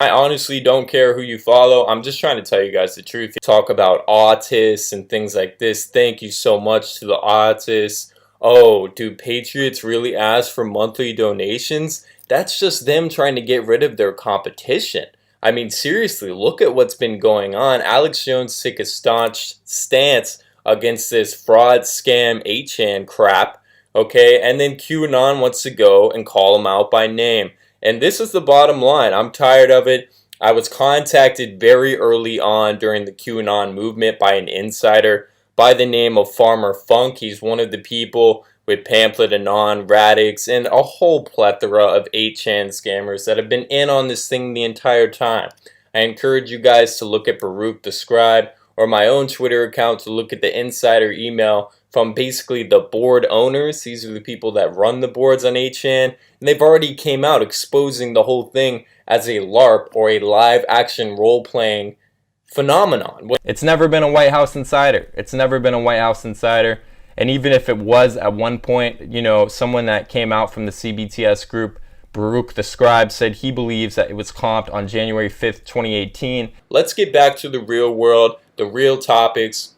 I honestly don't care who you follow. I'm just trying to tell you guys the truth. Talk about autists and things like this. Thank you so much to the autists. Oh, do patriots really ask for monthly donations? That's just them trying to get rid of their competition. I mean, seriously, look at what's been going on. Alex Jones took a staunch stance against this fraud, scam, 8chan crap, okay? And then QAnon wants to go and call him out by name. And this is the bottom line. I'm tired of it. I was contacted very early on during the QAnon movement by an insider by the name of Farmer Funk. He's one of the people with Pamphlet Anon, Radix, and a whole plethora of 8chan scammers that have been in on this thing the entire time. I encourage you guys to look at Baruch the Scribe or my own Twitter account to look at the insider email from basically the board owners. These are the people that run the boards on 8chan, and they've already came out exposing the whole thing as a LARP or a live action role-playing phenomenon. It's never been a White House insider. It's never been a White House insider. And even if it was at one point, you know, someone that came out from the CBTS group, Baruch the Scribe, said he believes that it was comped on January 5th, 2018. Let's get back to the real world, the real topics,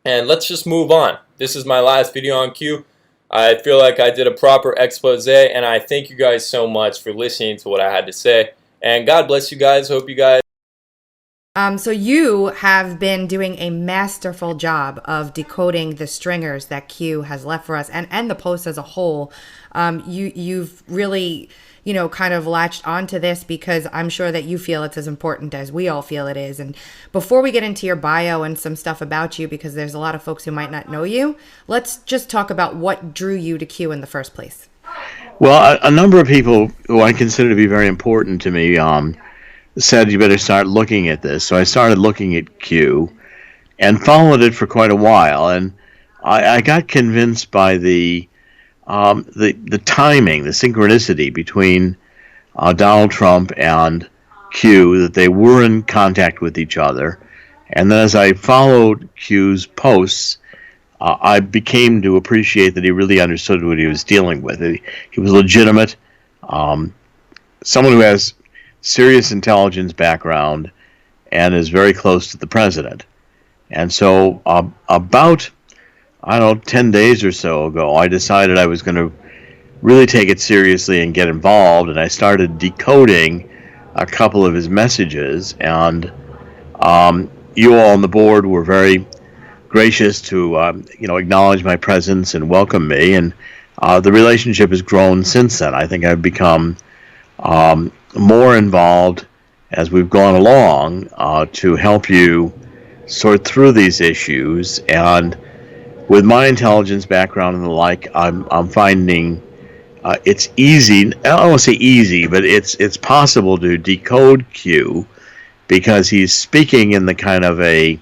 and let's just move on. This is my last video on Q. I feel like I did a proper expose, and I thank you guys so much for listening to what I had to say. And God bless you guys. Hope you guys... So you have been doing a masterful job of decoding the stringers that Q has left for us, and the post as a whole. You've really, you know, kind of latched onto this because I'm sure that you feel it's as important as we all feel it is. And before we get into your bio and some stuff about you, because there's a lot of folks who might not know you, let's just talk about what drew you to Q in the first place. Well, a number of people who I consider to be very important to me said you better start looking at this. So I started looking at Q and followed it for quite a while, and I got convinced by the timing, the synchronicity between Donald Trump and Q, that they were in contact with each other. And then as I followed Q's posts, I became to appreciate that he really understood what he was dealing with. He was legitimate, someone who has serious intelligence background and is very close to the president. And so about, I don't know, 10 days or so ago, I decided I was going to really take it seriously and get involved, and I started decoding a couple of his messages, and you all on the board were very gracious to acknowledge my presence and welcome me, and the relationship has grown since then. I think I've become more involved as we've gone along to help you sort through these issues. And with my intelligence background and the like, I'm finding it's easy. I don't want to say easy, but it's possible to decode Q because he's speaking in the kind of a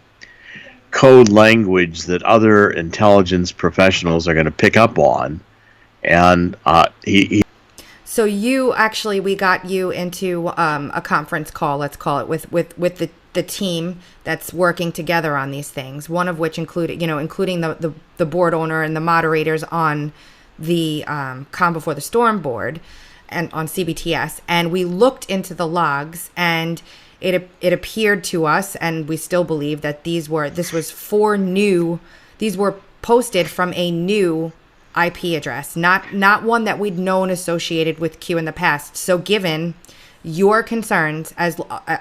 code language that other intelligence professionals are going to pick up on, and So you actually, we got you into a conference call, let's call it, with the team that's working together on these things. One of which including the board owner and the moderators on the Calm Before the Storm board and on CBTS. And we looked into the logs, and it appeared to us, and we still believe that these were posted from a new IP address, not one that we'd known associated with Q in the past. So given your concerns,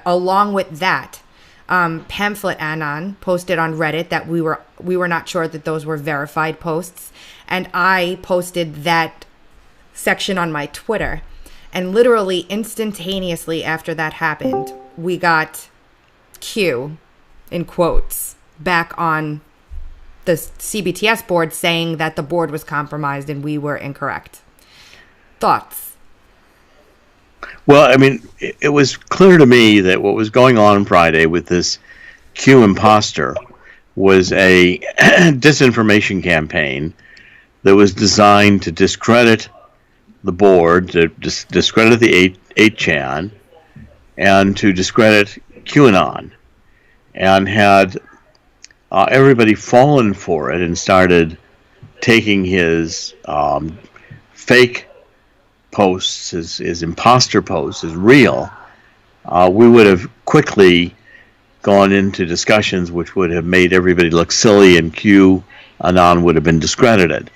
along with that, Pamphlet Anon posted on Reddit that we were not sure that those were verified posts, and I posted that section on my Twitter, and literally instantaneously after that happened, we got Q, in quotes, back on the CBTS board saying that the board was compromised and we were incorrect. Thoughts? Well, I mean, it was clear to me that what was going on Friday with this Q imposter was a disinformation campaign that was designed to discredit the board, to discredit the 8chan, and to discredit QAnon, and had everybody fallen for it and started taking his fake posts, his imposter posts, as real, we would have quickly gone into discussions which would have made everybody look silly, and QAnon would have been discredited.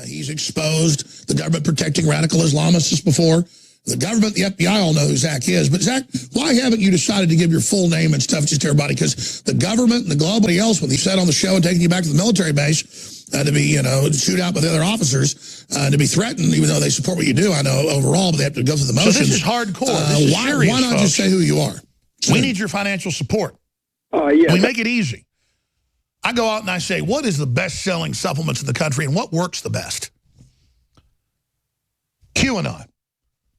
He's exposed the government protecting radical Islamists before. The government, the FBI all know who Zach is. But Zach, why haven't you decided to give your full name and stuff just to everybody? Because the government and the globally else, when he said on the show and taking you back to the military base to be, shoot out with other officers, to be threatened, even though they support what you do, I know overall, but they have to go through the motions. So this is hardcore. This is serious, why not folks. just say who you are? We need your financial support. Yeah. We make it easy. I go out and I say, what is the best-selling supplements in the country and what works the best? QAnon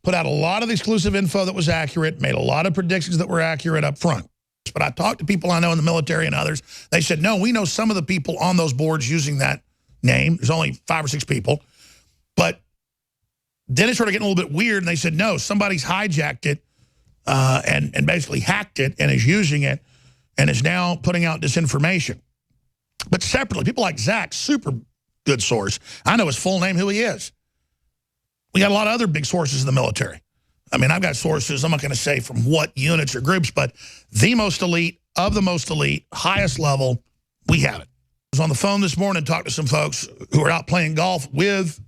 put out a lot of exclusive info that was accurate, made a lot of predictions that were accurate up front. But I talked to people I know in the military and others. They said, no, we know some of the people on those boards using that name. There's only 5 or 6 people. But then it started getting a little bit weird, and they said, no, somebody's hijacked it and basically hacked it and is using it and is now putting out disinformation. But separately, people like Zach, super good source. I know his full name, who he is. We got a lot of other big sources in the military. I mean, I've got sources, I'm not going to say from what units or groups, but the most elite, of the most elite, highest level, we have it. I was on the phone this morning and talked to some folks who are out playing golf with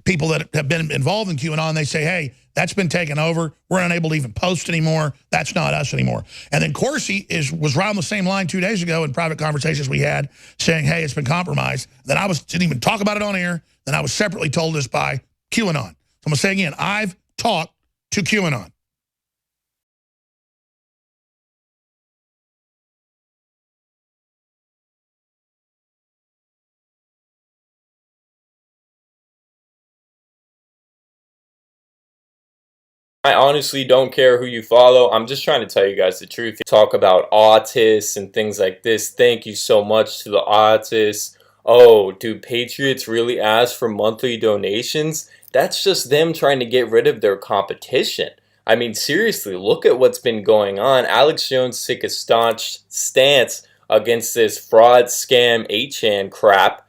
people that have been involved in QAnon. They say, hey, that's been taken over. We're unable to even post anymore. That's not us anymore. And then Corsi was right on the same line 2 days ago in private conversations we had saying, hey, it's been compromised. Then I didn't even talk about it on air. Then I was separately told this by QAnon. So I'm going to say again, I've talked to QAnon. I honestly don't care who you follow. I'm just trying to tell you guys the truth. Talk about autists and things like this. Thank you so much to the autists. Oh, do patriots really ask for monthly donations? That's just them trying to get rid of their competition. I mean, seriously, look at what's been going on. Alex Jones took a staunch stance against this fraud, scam, 8chan crap.